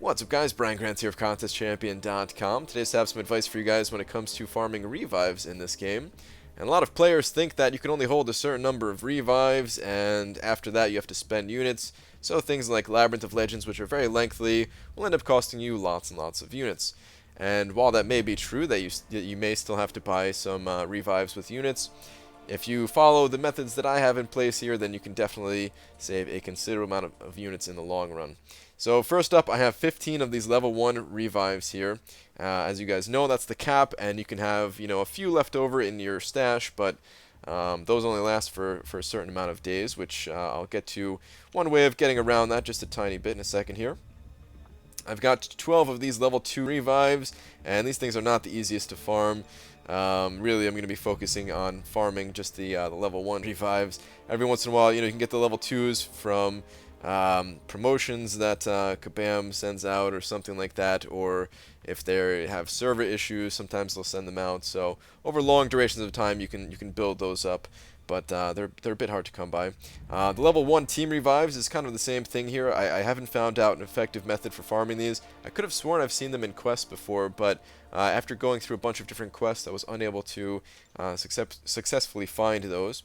What's up guys, Brian Grant here of ContestChampion.com. Today I have some advice for you guys when it comes to farming revives in this game. And a lot of players think that you can only hold a certain number of revives and after that you have to spend units. So things like Labyrinth of Legends, which are very lengthy, will end up costing you lots and lots of units. And while that may be true, that you may still have to buy some revives with units, if you follow the methods that I have in place here, then you can definitely save a considerable amount of units in the long run. So first up, I have 15 of these level 1 revives here. As you guys know, that's the cap, and you can have a few left over in your stash, but those only last for a certain amount of days, which I'll get to one way of getting around that just a tiny bit in a second here. I've got 12 of these level 2 revives, and these things are not the easiest to farm. Really, I'm going to be focusing on farming just the level 1 revives. Every once in a while, you can get the level 2s from promotions that Kabam sends out or something like that, or if they have server issues, sometimes they'll send them out. So over long durations of time, you can build those up, but they're a bit hard to come by. The level 1 team revives is kind of the same thing here. I haven't found out an effective method for farming these. I could have sworn I've seen them in quests before, but after going through a bunch of different quests, I was unable to successfully find those.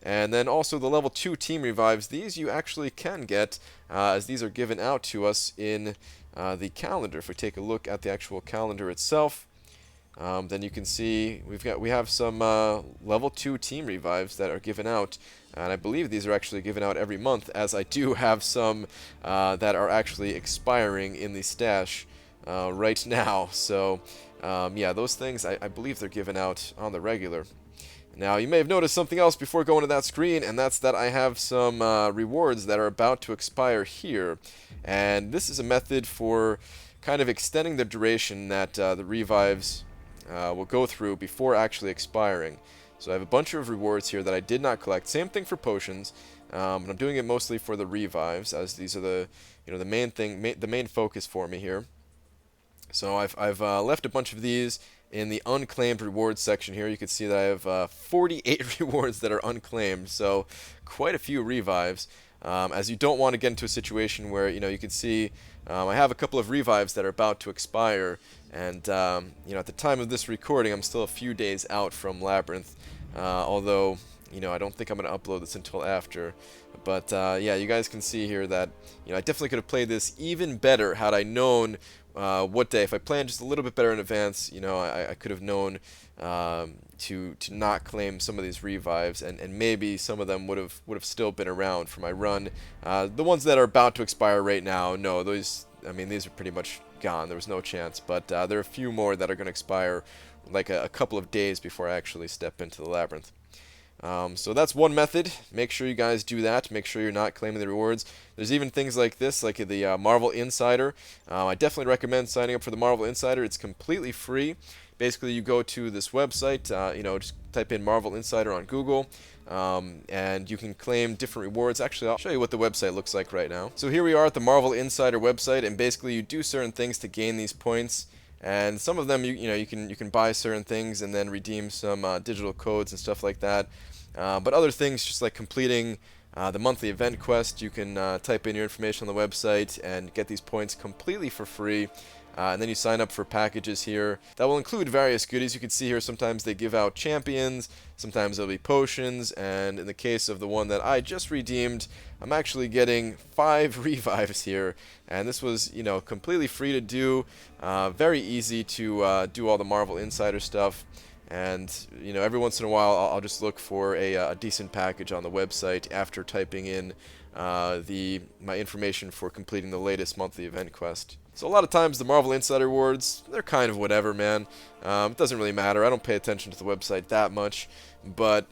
And then also the level 2 team revives, these you actually can get, as these are given out to us in the calendar. If we take a look at the actual calendar itself, then you can see we have some level 2 team revives that are given out, and I believe these are actually given out every month, as I do have some that are actually expiring in the stash right now. So yeah, those things I believe they're given out on the regular. Now, you may have noticed something else before going to that screen, and that's that I have some rewards that are about to expire here. And this is a method for kind of extending the duration that the revives will go through before actually expiring. So I have a bunch of rewards here that I did not collect. Same thing for potions, but I'm doing it mostly for the revives, as these are the the main thing, the main focus for me here. So I've left a bunch of these in the unclaimed rewards section here. You can see that I have 48 rewards that are unclaimed, so quite a few revives. As you don't want to get into a situation where you can see I have a couple of revives that are about to expire, and at the time of this recording, I'm still a few days out from Labyrinth. Although I don't think I'm going to upload this until after. But yeah, you guys can see here that I definitely could have played this even better had I known what day. If I planned just a little bit better in advance, I could have known to not claim some of these revives, and maybe some of them would have still been around for my run. The ones that are about to expire right now, no, these are pretty much gone. There was no chance. But there are a few more that are going to expire like a couple of days before I actually step into the Labyrinth. So that's one method. Make sure you guys do that. Make sure you're not claiming the rewards. There's even things like this, like the Marvel Insider. I definitely recommend signing up for the Marvel Insider. It's completely free. Basically, you go to this website, just type in Marvel Insider on Google, and you can claim different rewards. Actually, I'll show you what the website looks like right now. So here we are at the Marvel Insider website, and basically you do certain things to gain these points. And some of them, you can buy certain things and then redeem some digital codes and stuff like that. But other things, just like completing the monthly event quest, you can type in your information on the website and get these points completely for free. And then you sign up for packages here that will include various goodies. You can see here sometimes they give out champions, sometimes there'll be potions, and in the case of the one that I just redeemed, I'm actually getting 5 revives here, and this was completely free to do, very easy to do all the Marvel Insider stuff. And every once in a while I'll just look for a decent package on the website after typing in my information for completing the latest monthly event quest. So a lot of times the Marvel Insider rewards, they're kind of whatever, man. It doesn't really matter. I don't pay attention to the website that much, but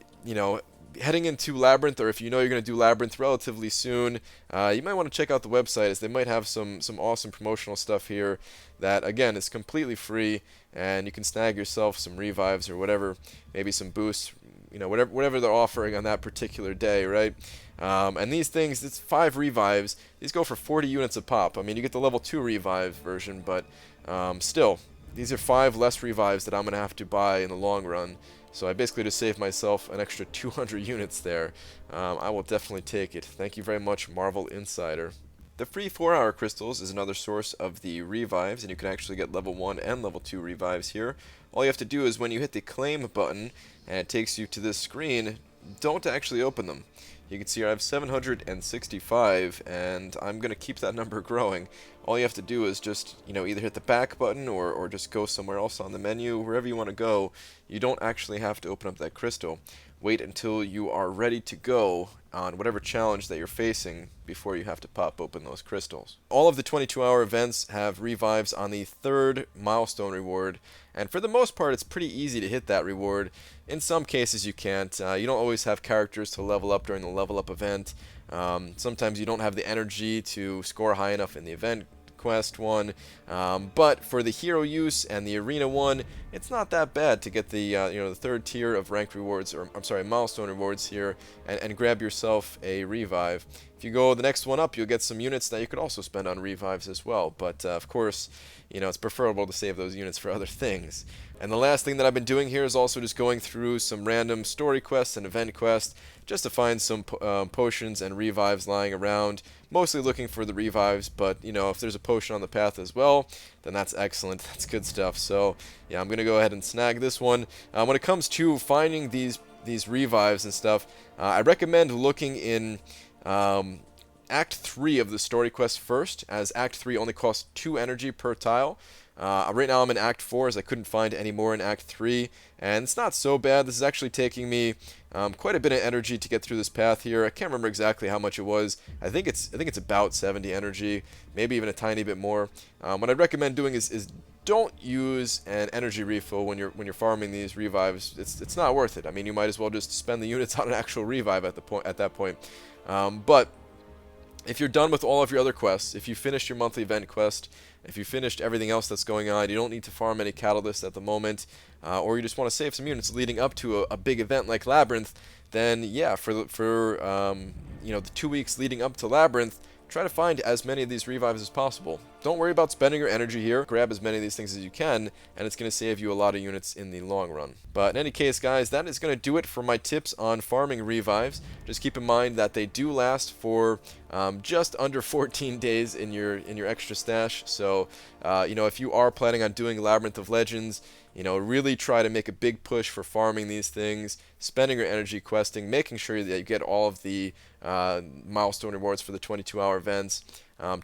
heading into Labyrinth, or if you're going to do Labyrinth relatively soon, you might want to check out the website, as they might have some awesome promotional stuff here that, again, is completely free, and you can snag yourself some revives or whatever, maybe some boosts, whatever they're offering on that particular day, right? And these things, it's 5 revives. These go for 40 units a pop. I mean, you get the level 2 revive version, but still, these are 5 less revives that I'm going to have to buy in the long run. So I basically just saved myself an extra 200 units there. I will definitely take it. Thank you very much, Marvel Insider. The free 4-hour crystals is another source of the revives, and you can actually get level 1 and level 2 revives here. All you have to do is when you hit the claim button and it takes you to this screen, don't actually open them. You can see here I have 765, and I'm going to keep that number growing. All you have to do is just, either hit the back button or just go somewhere else on the menu, wherever you want to go. You don't actually have to open up that crystal. Wait until you are ready to go on whatever challenge that you're facing before you have to pop open those crystals. All of the 22-hour events have revives on the 3rd milestone reward, and for the most part it's pretty easy to hit that reward. In some cases you can't. You don't always have characters to level up during the level up event. Sometimes you don't have the energy to score high enough in the event quest one, but for the hero use and the arena one, it's not that bad to get the the 3rd tier of ranked rewards, or I'm sorry, milestone rewards here, and grab yourself a revive. If you go the next one up, you'll get some units that you could also spend on revives as well, but of course, it's preferable to save those units for other things. And the last thing that I've been doing here is also just going through some random story quests and event quests just to find some potions and revives lying around. Mostly looking for the revives, but if there's a potion on the path as well, then that's excellent. That's good stuff. So yeah, I'm gonna go ahead and snag this one. When it comes to finding these revives and stuff, I recommend looking in Act 3 of the story quest first, as Act 3 only costs 2 energy per tile. Right now I'm in Act 4 as I couldn't find any more in Act 3, and it's not so bad. This is actually taking me quite a bit of energy to get through this path here. I can't remember exactly how much it was. I think it's about 70 energy, maybe even a tiny bit more. What I'd recommend doing is don't use an energy refill when you're farming these revives. It's not worth it. I mean, you might as well just spend the units on an actual revive at that point. But if you're done with all of your other quests, if you finished your monthly event quest, if you finished everything else that's going on, you don't need to farm any catalysts at the moment, or you just want to save some units leading up to a big event like Labyrinth, then yeah, for the 2 weeks leading up to Labyrinth, try to find as many of these revives as possible. Don't worry about spending your energy here. Grab as many of these things as you can, and it's going to save you a lot of units in the long run. But in any case, guys, that is going to do it for my tips on farming revives. Just keep in mind that they do last for just under 14 days in your extra stash. So, if you are planning on doing Labyrinth of Legends, really try to make a big push for farming these things, spending your energy questing, making sure that you get all of the milestone rewards for the 22-hour events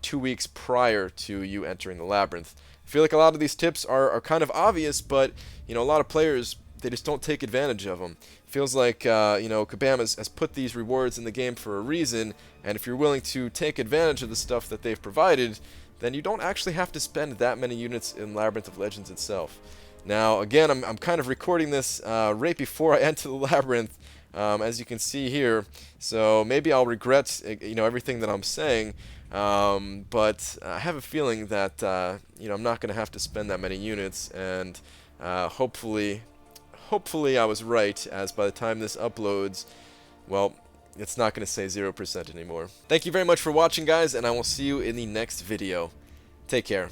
2 weeks prior to you entering the Labyrinth. I feel like a lot of these tips are kind of obvious, but a lot of players, they just don't take advantage of them. It feels like Kabam has put these rewards in the game for a reason, and if you're willing to take advantage of the stuff that they've provided, then you don't actually have to spend that many units in Labyrinth of Legends itself. Now, again, I'm kind of recording this right before I enter the Labyrinth, as you can see here, so maybe I'll regret everything that I'm saying, but I have a feeling that I'm not going to have to spend that many units, and hopefully I was right, as by the time this uploads, well, it's not going to say 0% anymore. Thank you very much for watching, guys, and I will see you in the next video. Take care.